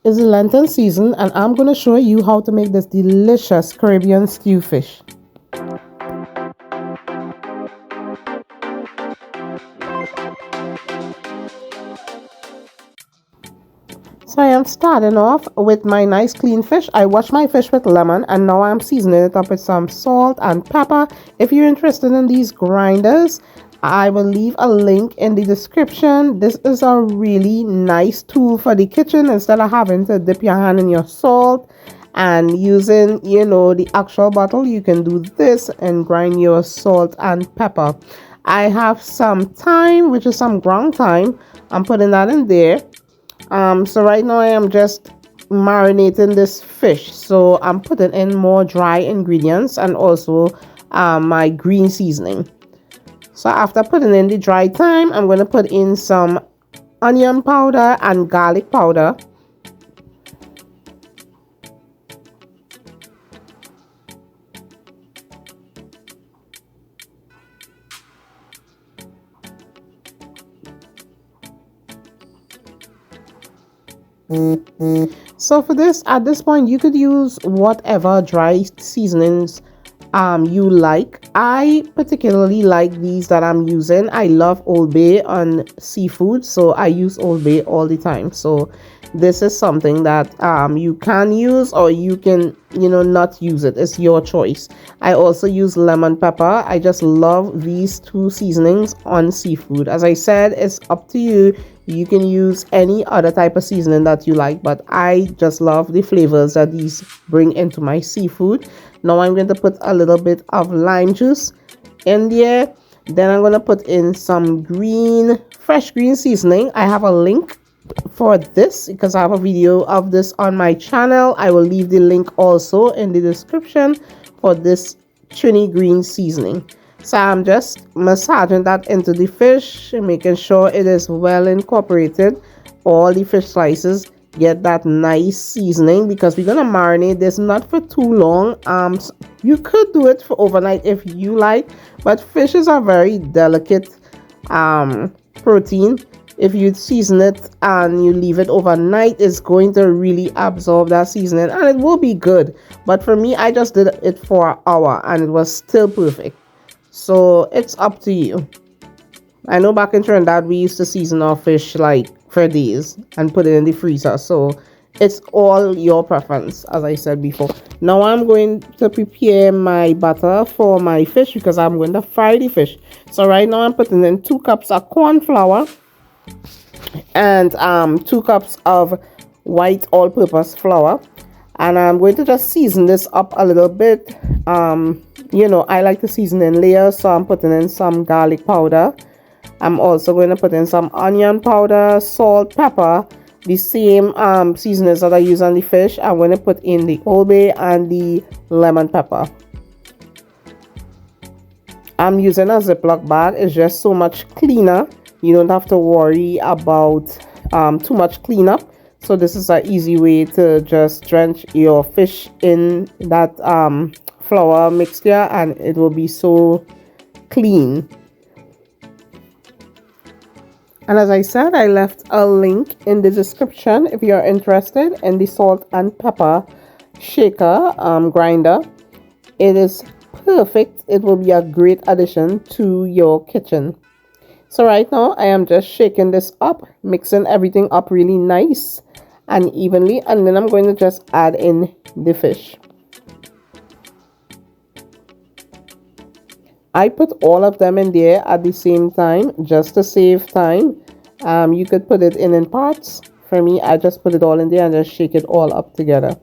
It's the Lenten season, and I'm going to show you how to make this delicious Caribbean stew fish. So I am starting off with my nice clean fish. I washed my fish with lemon, and now I'm seasoning it up with some salt and pepper. If you're interested in these grinders, I will leave a link in the description. This is a really nice tool for the kitchen. Instead of having to dip your hand in your salt and using, the actual bottle, you can do this and grind your salt and pepper. I have some thyme, which is some ground thyme. I'm putting that in there. So right now I am just marinating this fish. So I'm putting in more dry ingredients and also my green seasoning. So after putting in the dry thyme, I'm going to put in some onion powder and garlic powder. So for this, at this point, you could use whatever dry seasonings you like. I particularly like these that I'm using. I love Old Bay on seafood, so I use Old Bay all the time. So this is something that you can use, or you can not use it. It's your choice. I also use lemon pepper. I just love these two seasonings on seafood. As I said, it's up to you. You can use any other type of seasoning that you like, but I just love the flavors that these bring into my seafood. Now I'm going to put a little bit of lime juice in there. Then I'm going to put in some fresh green seasoning. I have a link for this because I have a video of this on my channel. I will leave the link also in the description for this Trini green seasoning. So I'm just massaging that into the fish, making sure it is well incorporated. All the fish slices get that nice seasoning, because we're gonna marinate this not for too long. You could do it for overnight if you like, but fish is a very delicate protein. If you season it and you leave it overnight, it's going to really absorb that seasoning and it will be good. But for me, I just did it for an hour and it was still perfect. So it's up to you. I know back in Trinidad we used to season our fish like for days and put it in the freezer. So it's all your preference, as I said before. Now I'm going to prepare my butter for my fish because I'm going to fry the fish. So right now I'm putting in 2 cups of corn flour and 2 cups of white all-purpose flour. And I'm going to just season this up a little bit. I like to season in layers, so I'm putting in some garlic powder. I'm also going to put in some onion powder, salt, pepper, the same seasonings that I use on the fish. I'm going to put in the Old Bay and the lemon pepper. I'm using a Ziploc bag. It's just so much cleaner. You don't have to worry about too much cleanup. So this is an easy way to just drench your fish in that flour mixture and it will be so clean. And as I said, I left a link in the description if you're interested in the salt and pepper shaker grinder. It is perfect. It will be a great addition to your kitchen. So right now I am just shaking this up, mixing everything up really nice and evenly, and then I'm going to just add in the fish. I put all of them in there at the same time just to save time. You could put it in parts. For me, I just put it all in there and just shake it all up together.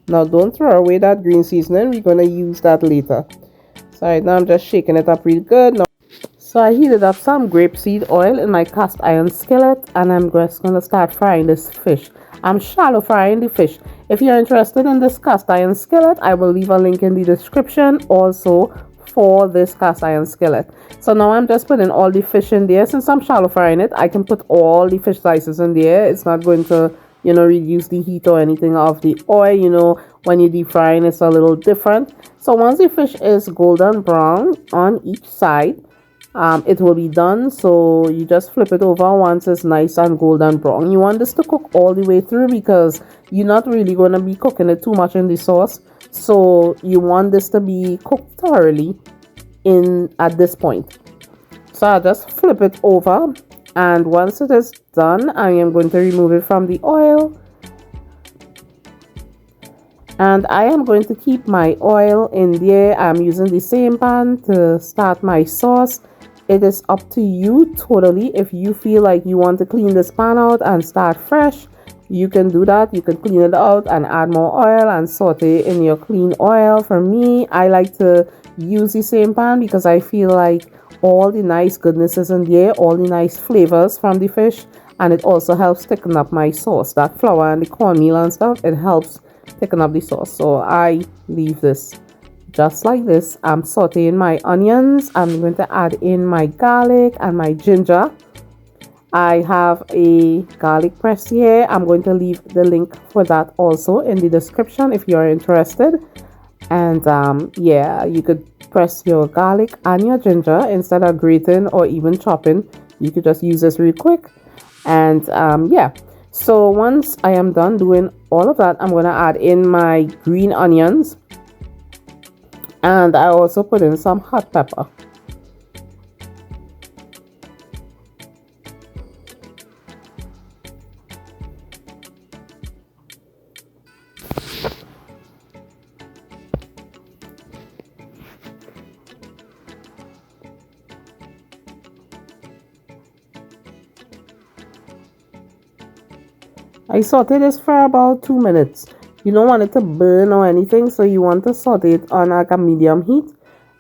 Now don't throw away that green seasoning. We're going to use that later. So right now I'm just shaking it up real good. So I heated up some grapeseed oil in my cast iron skillet and I'm just going to start frying this fish. I'm shallow frying the fish. If you're interested in this cast iron skillet, I will leave a link in the description also for this cast iron skillet. So now I'm just putting all the fish in there. Since I'm shallow frying it, I can put all the fish slices in there. It's not going to reduce the heat or anything of the oil. When you deep frying, it's a little different. So once the fish is golden brown on each side, it will be done. So you just flip it over once it's nice and golden brown. You want this to cook all the way through because you're not really going to be cooking it too much in the sauce. So you want this to be cooked thoroughly at this point. So I'll just flip it over, and once it is done, I am going to remove it from the oil. And I am going to keep my oil in there. I'm using the same pan to start my sauce. It is up to you totally. If you feel like you want to clean this pan out and start fresh, you can do that. You can clean it out and add more oil and saute in your clean oil. For me, I like to use the same pan because I feel like all the nice goodness is in there, all the nice flavors from the fish, and it also helps thicken up my sauce. That flour and the cornmeal and stuff, it helps thicken up the sauce. So I leave this just like this. I'm sauteing my onions. I'm going to add in my garlic and my ginger. I have a garlic press here. I'm going to leave the link for that also in the description if you're interested. And yeah, you could press your garlic and your ginger instead of grating or even chopping. You could just use this real quick. And yeah, so once I am done doing all of that, I'm going to add in my green onions. And I also put in some hot pepper. I sauteed this for about 2 minutes. You don't want it to burn or anything, so you want to saute it on like a medium heat.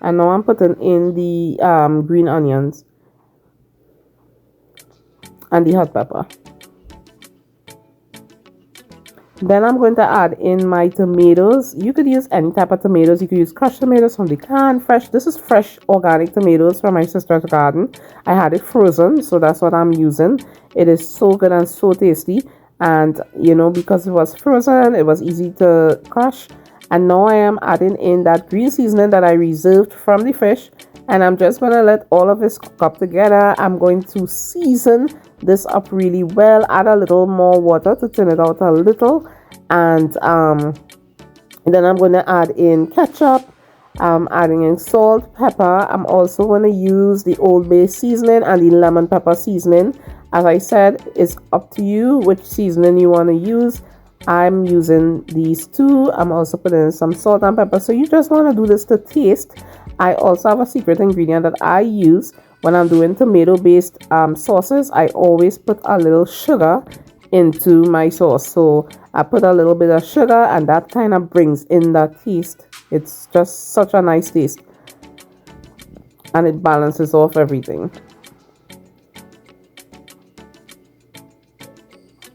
And now I'm putting in the green onions and the hot pepper. Then I'm going to add in my tomatoes. You could use any type of tomatoes. You could use crushed tomatoes from the can, fresh. This is fresh organic tomatoes from my sister's garden. I had it frozen, so that's what I'm using. It is so good and so tasty. And because it was frozen, it was easy to crush. And now I am adding in that green seasoning that I reserved from the fish, and I'm just going to let all of this cook up together. I'm going to season this up really well, add a little more water to thin it out a little, and then I'm going to add in ketchup. I'm adding in salt, pepper. I'm also going to use the Old Bay seasoning and the lemon pepper seasoning. As I said, it's up to you which seasoning you want to use. I'm using these two. I'm also putting in some salt and pepper. So you just want to do this to taste. I also have a secret ingredient that I use when I'm doing tomato-based sauces. I always put a little sugar into my sauce. So I put a little bit of sugar, and that kind of brings in that taste. It's just such a nice taste, and it balances off everything.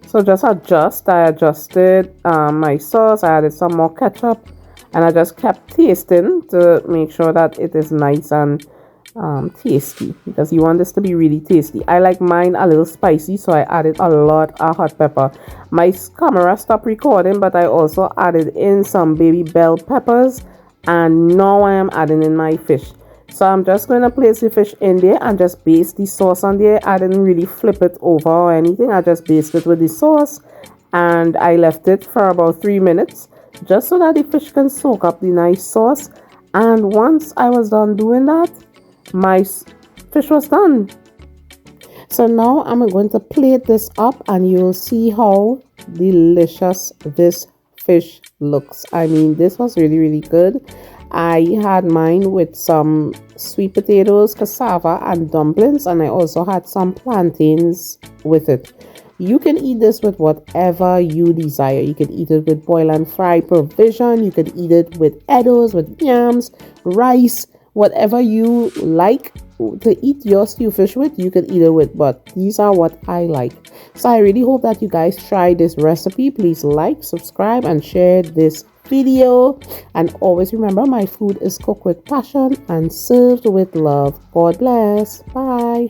So just adjust. I adjusted my sauce. I added some more ketchup, and I just kept tasting to make sure that it is nice and tasty, because you want this to be really tasty. I like mine a little spicy, so I added a lot of hot pepper. My camera stopped recording, but I also added in some baby bell peppers, and now I am adding in my fish. So I'm just going to place the fish in there and just baste the sauce on there. I didn't really flip it over or anything. I just basted it with the sauce, and I left it for about 3 minutes just so that the fish can soak up the nice sauce. And once I was done doing that, my fish was done. So now I'm going to plate this up, and you'll see how delicious this fish looks. I mean, this was really good. I had mine with some sweet potatoes, cassava, and dumplings, and I also had some plantains with it. You can eat this with whatever you desire. You can eat it with boil and fry provision. You can eat it with eddos, with yams, rice, whatever you like to eat your stew fish with, you can eat it with. But these are what I like. So I really hope that you guys try this recipe. Please like, subscribe, and share this video. And always remember, my food is cooked with passion and served with love. God bless. Bye.